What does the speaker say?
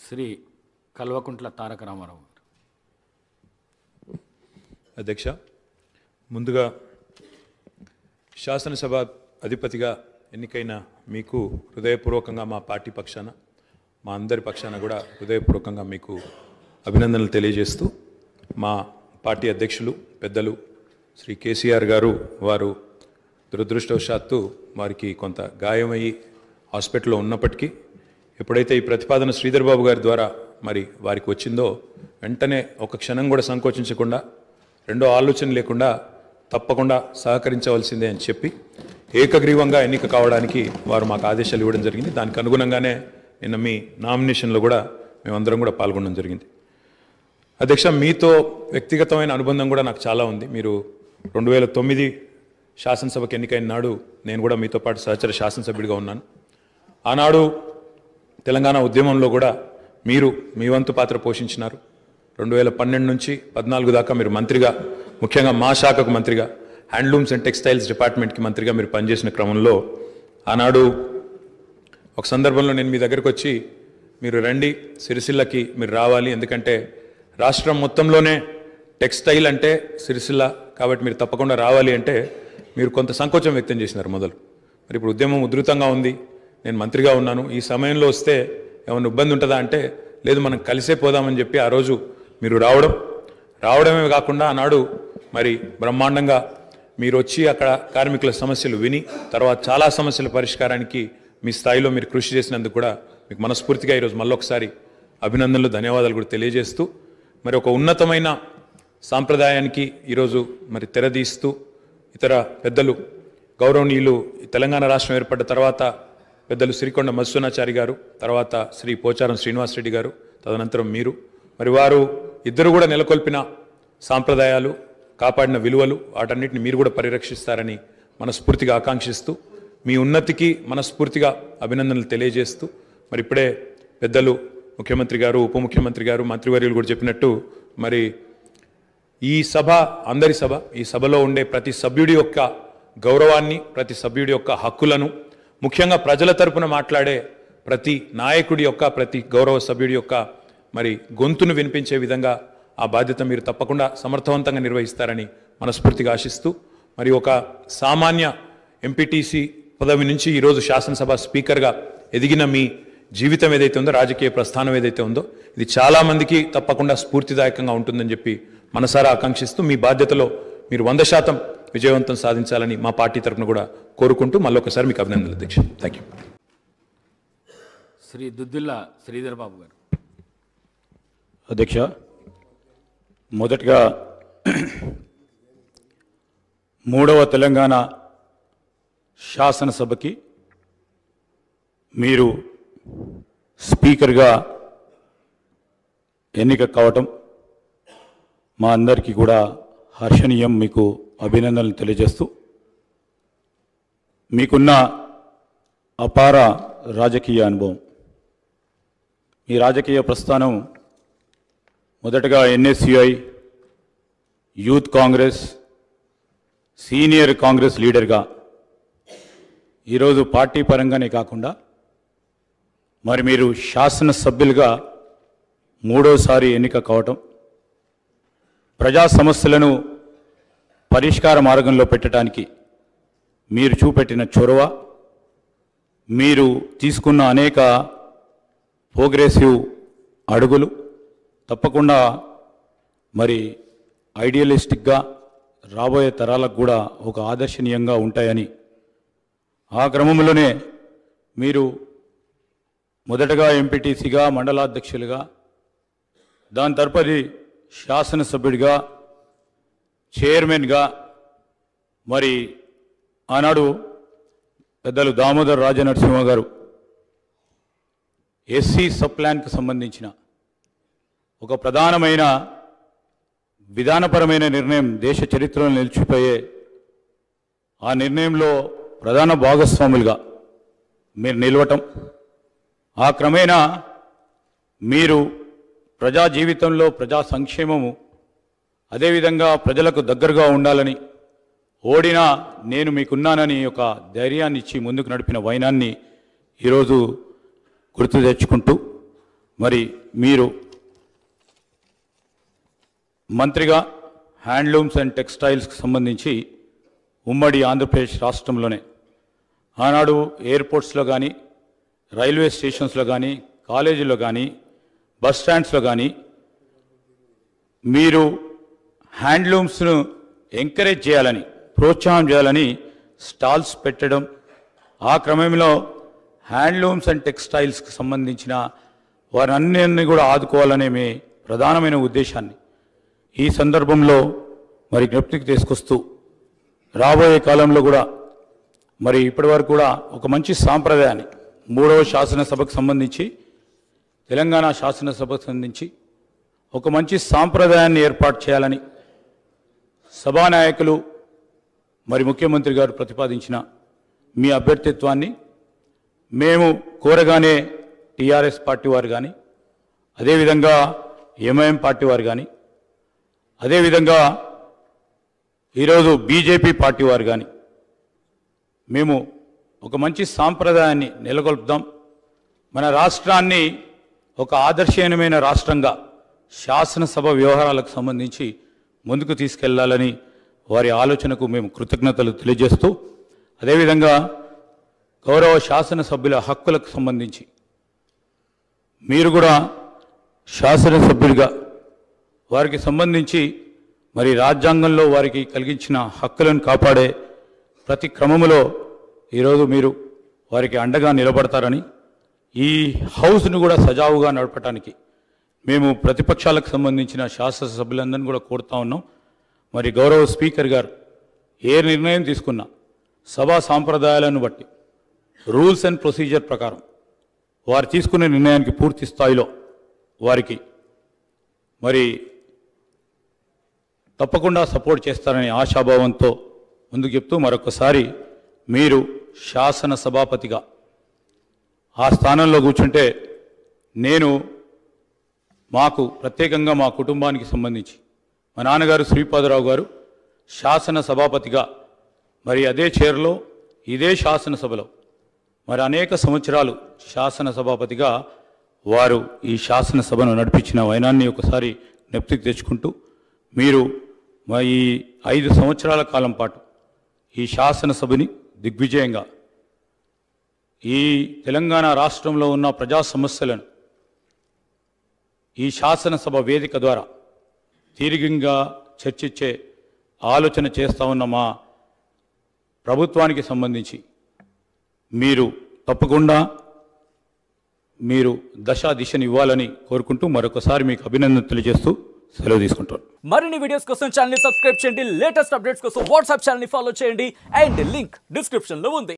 శ్రీ కల్వకుంట్ల తారక రామారావు. అధ్యక్ష, ముందుగా శాసనసభ అధిపతిగా ఎన్నికైన మీకు హృదయపూర్వకంగా మా పార్టీ పక్షాన, మా అందరి పక్షాన కూడా హృదయపూర్వకంగా మీకు అభినందనలు తెలియజేస్తూ, మా పార్టీ అధ్యక్షులు పెద్దలు శ్రీ కేసీఆర్ గారు వారు దురదృష్టవశాత్తు వారికి కొంత గాయమయ్యి హాస్పిటల్లో ఉన్నప్పటికీ ఎప్పుడైతే ఈ ప్రతిపాదన శ్రీధర్ బాబు గారి ద్వారా మరి వారికి వచ్చిందో వెంటనే ఒక క్షణం కూడా సంకోచించకుండా, రెండో ఆలోచన లేకుండా తప్పకుండా సహకరించవలసిందే అని చెప్పి ఏకగ్రీవంగా ఎన్నిక కావడానికి వారు మాకు ఆదేశాలు ఇవ్వడం జరిగింది. దానికి అనుగుణంగానే నిన్న మీ నామినేషన్లో కూడా మేమందరం కూడా పాల్గొనడం జరిగింది. అధ్యక్ష, మీతో వ్యక్తిగతమైన అనుబంధం కూడా నాకు చాలా ఉంది. మీరు 2009 శాసనసభకు ఎన్నికైన నాడు నేను కూడా మీతో పాటు సహచర శాసనసభ్యుడిగా ఉన్నాను. ఆనాడు తెలంగాణ ఉద్యమంలో కూడా మీరు మీ వంతు పాత్ర పోషించినారు. 2012 నుంచి 14 దాకా మీరు మంత్రిగా, ముఖ్యంగా మా శాఖకు మంత్రిగా, హ్యాండ్లూమ్స్ అండ్ టెక్స్టైల్స్ డిపార్ట్మెంట్కి మంత్రిగా మీరు పనిచేసిన క్రమంలో ఆనాడు ఒక సందర్భంలో నేను మీ దగ్గరకు వచ్చి మీరు రండి, సిరిసిల్లకి మీరు రావాలి, ఎందుకంటే రాష్ట్రం మొత్తంలోనే టెక్స్టైల్ అంటే సిరిసిల్ల కాబట్టి మీరు తప్పకుండా రావాలి అంటే మీరు కొంత సంకోచం వ్యక్తం చేసినారు మొదలు. మరి ఇప్పుడు ఉద్యమం ఉధృతంగా ఉంది, నేను మంత్రిగా ఉన్నాను, ఈ సమయంలో వస్తే ఏమైనా ఇబ్బంది ఉంటుందా అంటే లేదు, మనం కలిసే పోదామని చెప్పి ఆ రోజు మీరు రావడమే కాకుండా ఆనాడు మరి బ్రహ్మాండంగా మీరు వచ్చి అక్కడ కార్మికుల సమస్యలు విని తర్వాత చాలా సమస్యల పరిష్కారానికి మీ స్థాయిలో మీరు కృషి చేసినందుకు కూడా మీకు మనస్ఫూర్తిగా ఈరోజు మళ్ళొకసారి అభినందనలు, ధన్యవాదాలు కూడా తెలియజేస్తూ, మరి ఒక ఉన్నతమైన సాంప్రదాయానికి ఈరోజు మరి తెరదీస్తూ ఇతర పెద్దలు గౌరవనీయులు తెలంగాణ రాష్ట్రం ఏర్పడ్డ తర్వాత పెద్దలు శ్రీకొండ మధుసూనాచారి గారు, తర్వాత శ్రీ పోచారం శ్రీనివాసరెడ్డి గారు, తదనంతరం మీరు, మరి వారు ఇద్దరు కూడా నెలకొల్పిన సాంప్రదాయాలు, కాపాడిన విలువలు, వాటన్నిటిని మీరు కూడా పరిరక్షిస్తారని మనస్ఫూర్తిగా ఆకాంక్షిస్తూ మీ ఉన్నతికి మనస్ఫూర్తిగా అభినందనలు తెలియజేస్తూ, మరి ఇప్పుడే పెద్దలు ముఖ్యమంత్రి గారు, ఉప ముఖ్యమంత్రి గారు, మంత్రివర్యులు కూడా చెప్పినట్టు మరి ఈ సభ అందరి సభ, ఈ సభలో ఉండే ప్రతి సభ్యుడి యొక్క గౌరవాన్ని, ప్రతి సభ్యుడి యొక్క హక్కులను, ముఖ్యంగా ప్రజల తరపున మాట్లాడే ప్రతి నాయకుడి యొక్క, ప్రతి గౌరవ సభ్యుడి యొక్క మరి గొంతును వినిపించే విధంగా ఆ బాధ్యత మీరు తప్పకుండా సమర్థవంతంగా నిర్వహిస్తారని మనస్ఫూర్తిగా ఆశిస్తూ, మరి ఒక సామాన్య ఎంపీటీసీ పదవి నుంచి ఈరోజు శాసనసభ స్పీకర్గా ఎదిగిన మీ జీవితం ఏదైతే ఉందో, రాజకీయ ప్రస్థానం ఏదైతే ఉందో, ఇది చాలామందికి తప్పకుండా స్ఫూర్తిదాయకంగా ఉంటుందని చెప్పి మనసారా ఆకాంక్షిస్తూ మీ బాధ్యతలో మీరు 100% విజయవంతం సాధించాలని మా పార్టీ తరఫున కూడా కోరుకుంటూ మళ్ళొకసారి మీకు అభినందనలు అధ్యక్ష. Thank you. శ్రీ దుద్దిల్ల శ్రీధర్ బాబు గారు. అధ్యక్ష, మొదటగా 3వ తెలంగాణ శాసనసభకి మీరు స్పీకర్గా ఎన్నిక కావటం మా అందరికీ కూడా హర్షణీయం. మీకు అభినందనలు తెలియజేస్తూ, మీకున్న అపార రాజకీయ అనుభవం, మీ రాజకీయ ప్రస్థానం మొదటగా NSUI, youth Congress, senior Congress లీడర్గా ఈరోజు పార్టీ పరంగానే కాకుండా మరి మీరు శాసనసభ్యులుగా 3వసారి ఎన్నిక కావటం, ప్రజా సమస్యలను పరిష్కార మార్గంలో పెట్టడానికి మీరు చూపెట్టిన చొరవ, మీరు తీసుకున్న అనేక ప్రోగ్రెసివ్ అడుగులు తప్పకుండా మరి ఐడియలిస్టిక్గా రాబోయే తరాలకు కూడా ఒక ఆదర్శనీయంగా ఉంటాయని, ఆ క్రమంలోనే మీరు మొదటగా ఎంపీటీసీగా, మండలాధ్యక్షులుగా, దాని తదుపరి శాసనసభ్యుడిగా, చైర్మన్గా, మరి ఆనాడు పెద్దలు దామోదర్ రాజనరసింహ గారు ఎస్సీ సబ్ ప్లాన్కి సంబంధించిన ఒక ప్రధానమైన విధానపరమైన నిర్ణయం దేశ చరిత్రలో నిలిచిపోయే ఆ నిర్ణయంలో ప్రధాన భాగస్వాములుగా మీరు నిలవటం, ఆ క్రమేణా మీరు ప్రజా జీవితంలో ప్రజా సంక్షేమము, అదేవిధంగా ప్రజలకు దగ్గరగా ఉండాలని, ఓడినా నేను మీకున్నానని ఒక ధైర్యాన్ని ఇచ్చి ముందుకు నడిపిన వైనాన్ని ఈరోజు గుర్తు తెచ్చుకుంటూ, మరి మీరు మంత్రిగా హ్యాండ్లూమ్స్ అండ్ టెక్స్టైల్స్కి సంబంధించి ఉమ్మడి ఆంధ్రప్రదేశ్ రాష్ట్రంలోనే ఆనాడు ఎయిర్పోర్ట్స్లో కానీ రైల్వే స్టేషన్స్లో కానీ కాలేజీలో కానీ బస్ స్టాండ్స్లో కానీ మీరు హ్యాండ్లూమ్స్ను ఎంకరేజ్ చేయాలని ప్రోత్సాహం చేయాలని స్టాల్స్ పెట్టడం, ఆ క్రమంలో హ్యాండ్లూమ్స్ అండ్ టెక్స్టైల్స్కి సంబంధించిన వారన్నిటిని కూడా ఆదుకోవాలనే మీ ప్రధానమైన ఉద్దేశాన్ని ఈ సందర్భంలో మరి జ్ఞప్తికి తీసుకొస్తూ రాబోయే కాలంలో కూడా మరి ఇప్పటివరకు కూడా ఒక మంచి సాంప్రదాయాన్ని 3వ శాసనసభకు సంబంధించి తెలంగాణ శాసనసభకు సంబంధించి ఒక మంచి సాంప్రదాయాన్ని ఏర్పాటు చేయాలని సభానాయకులు మరి ముఖ్యమంత్రి గారు ప్రతిపాదించిన మీ అభ్యర్థిత్వాన్ని మేము కోరగానే టీఆర్ఎస్ పార్టీ వారు కానీ, అదేవిధంగా ఎంఐఎం పార్టీ వారు కానీ, అదేవిధంగా ఈరోజు బీజేపీ పార్టీ వారు కానీ మేము ఒక మంచి సాంప్రదాయాన్ని నెలకొల్పుదాం. మన రాష్ట్రాన్ని ఒక ఆదర్శనీయమైన రాష్ట్రంగా శాసనసభ వ్యవహారాలకు సంబంధించి ముందుకు తీసుకెళ్లాలని వారి ఆలోచనకు మేము కృతజ్ఞతలు తెలియజేస్తూ, అదేవిధంగా గౌరవ శాసనసభ్యుల హక్కులకు సంబంధించి మీరు కూడా శాసనసభ్యుడిగా వారికి సంబంధించి మరి రాజ్యాంగంలో వారికి కలిగించిన హక్కులను కాపాడే ప్రతి క్రమంలో ఈరోజు మీరు వారికి అండగా నిలబడతారని, ఈ హౌస్ను కూడా సజావుగా నడపడానికి మేము ప్రతిపక్షాలకు సంబంధించిన శాసనసభ్యులందరినీ కూడా కోరుతా ఉన్నాం. మరి గౌరవ స్పీకర్ గారు ఏ నిర్ణయం తీసుకున్నా సభా సాంప్రదాయాలను బట్టి రూల్స్ అండ్ ప్రొసీజర్ ప్రకారం వారు తీసుకునే నిర్ణయానికి పూర్తి స్థాయిలో వారికి మరి తప్పకుండా సపోర్ట్ చేస్తారనే ఆశాభావంతో ముందుకు చెప్తూ మరొకసారి మీరు శాసన సభాపతిగా ఆ స్థానంలో కూర్చుంటే నేను మాకు ప్రత్యేకంగా మా కుటుంబానికి సంబంధించి మా నాన్నగారు శ్రీపాదరావు గారు శాసన సభాపతిగా మరి అదే చైర్లో ఇదే శాసనసభలో మరి అనేక సంవత్సరాలు శాసన సభాపతిగా వారు ఈ శాసనసభను నడిపించిన వైనాన్ని ఒకసారి జ్ఞప్తికి తెచ్చుకుంటూ మీరు ఈ 5 సంవత్సరాల కాలం పాటు ఈ శాసనసభని దిగ్విజయంగా ఈ తెలంగాణ రాష్ట్రంలో ఉన్న ప్రజా సమస్యలను ఈ శాసనసభ వేదిక ద్వారా తీరికంగా చర్చించే ఆలోచన చేస్తూ ఉన్న మా ప్రభుత్వానికి సంబంధించి మీరు తప్పకుండా మీరు దిశని ఇవ్వాలని కోరుకుంటూ మరొకసారి మీకు అభినందన తెలియజేస్తూ సెలవు తీసుకుంటాను. మరిన్ని వీడియోస్ కోసం ఛానల్ ని సబ్స్క్రైబ్ చేయండి, లేటెస్ట్ అప్డేట్స్ కోసం వాట్సాప్ ఛానల్ ని ఫాలో చేయండి అండ్ లింక్ డిస్క్రిప్షన్ లో ఉంది.